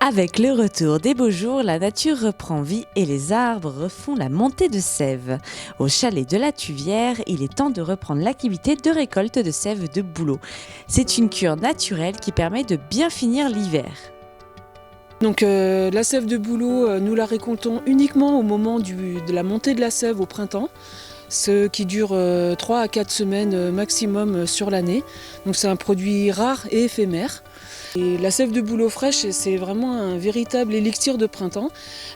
Avec le retour des beaux jours, la nature reprend vie et les arbres refont la montée de sève. Au chalet de la Tuvière, il est temps de reprendre l'activité de récolte de sève de bouleau. C'est une cure naturelle qui permet de bien finir l'hiver. Donc la sève de bouleau, nous la récoltons uniquement au moment de la montée de la sève au printemps, ce qui dure 3 à 4 semaines maximum sur l'année. Donc c'est un produit rare et éphémère. Et la sève de bouleau fraîche, c'est vraiment un véritable élixir de printemps.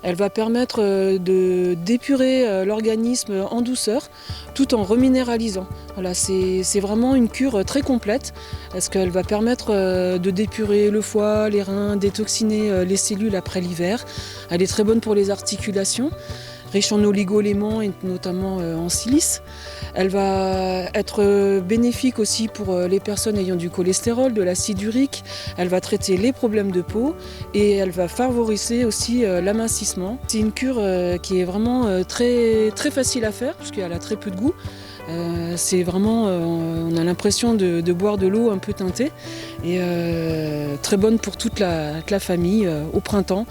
Elle va permettre d'épurer l'organisme en douceur tout en reminéralisant. Voilà, c'est vraiment une cure très complète parce qu'elle va permettre de d'épurer le foie, les reins, détoxiner les cellules après l'hiver. Elle est très bonne pour les articulations, riche en oligo-éléments et notamment en silice. Elle va être bénéfique aussi pour les personnes ayant du cholestérol, de l'acide urique. Elle va traiter les problèmes de peau et elle va favoriser aussi l'amincissement. C'est une cure qui est vraiment très facile à faire puisqu'elle a très peu de goût. C'est vraiment, on a l'impression de boire de l'eau un peu teintée et très bonne pour toute la famille au printemps.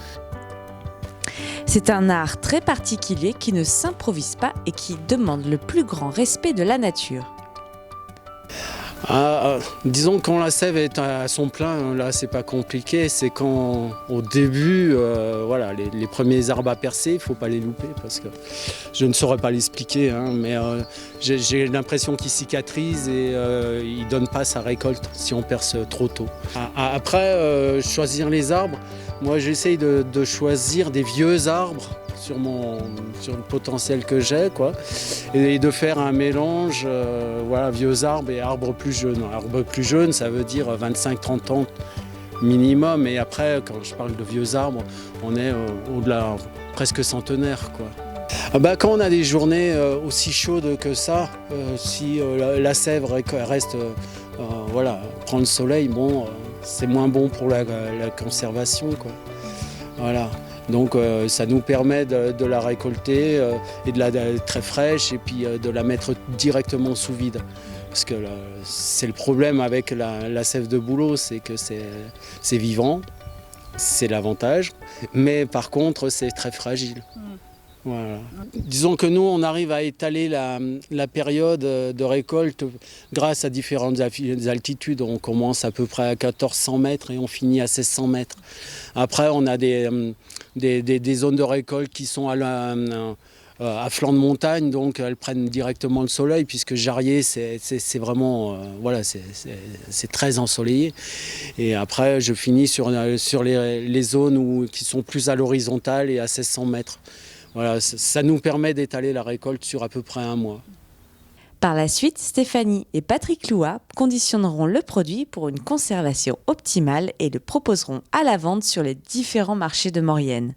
C'est un art très particulier qui ne s'improvise pas et qui demande le plus grand respect de la nature. Disons quand la sève est à son plein, là c'est pas compliqué, c'est quand au début, voilà, les premiers arbres à percer, il ne faut pas les louper parce que je ne saurais pas l'expliquer, mais j'ai l'impression qu'il cicatrise et il ne donne pas sa récolte si on perce trop tôt. Après, choisir les arbres, moi j'essaye de choisir des vieux arbres sur le potentiel que j'ai, quoi, et de faire un mélange, voilà, vieux arbres et arbres plus jeunes. Arbres plus jeunes, ça veut dire 25-30 ans minimum, et après, quand je parle de vieux arbres, on est au-delà, presque centenaire, quoi. Quand on a des journées aussi chaudes que ça, si la sève reste, voilà, prend le soleil, bon, c'est moins bon pour la conservation, quoi. Voilà. Donc ça nous permet de la récolter et de la très fraîche et puis de la mettre directement sous vide. Parce que c'est le problème avec la sève de bouleau, c'est que c'est vivant, c'est l'avantage, mais par contre c'est très fragile. Voilà. Disons que nous, on arrive à étaler la période de récolte grâce à différentes altitudes. On commence à peu près à 1400 mètres et on finit à 1600 mètres. Après, on a des zones de récolte qui sont à flanc de montagne, donc elles prennent directement le soleil, puisque Jarrier, c'est vraiment, voilà, c'est très ensoleillé. Et après, je finis sur les zones qui sont plus à l'horizontale et à 1600 mètres. Voilà, ça nous permet d'étaler la récolte sur à peu près un mois. Par la suite, Stéphanie et Patrick Loua conditionneront le produit pour une conservation optimale et le proposeront à la vente sur les différents marchés de Maurienne.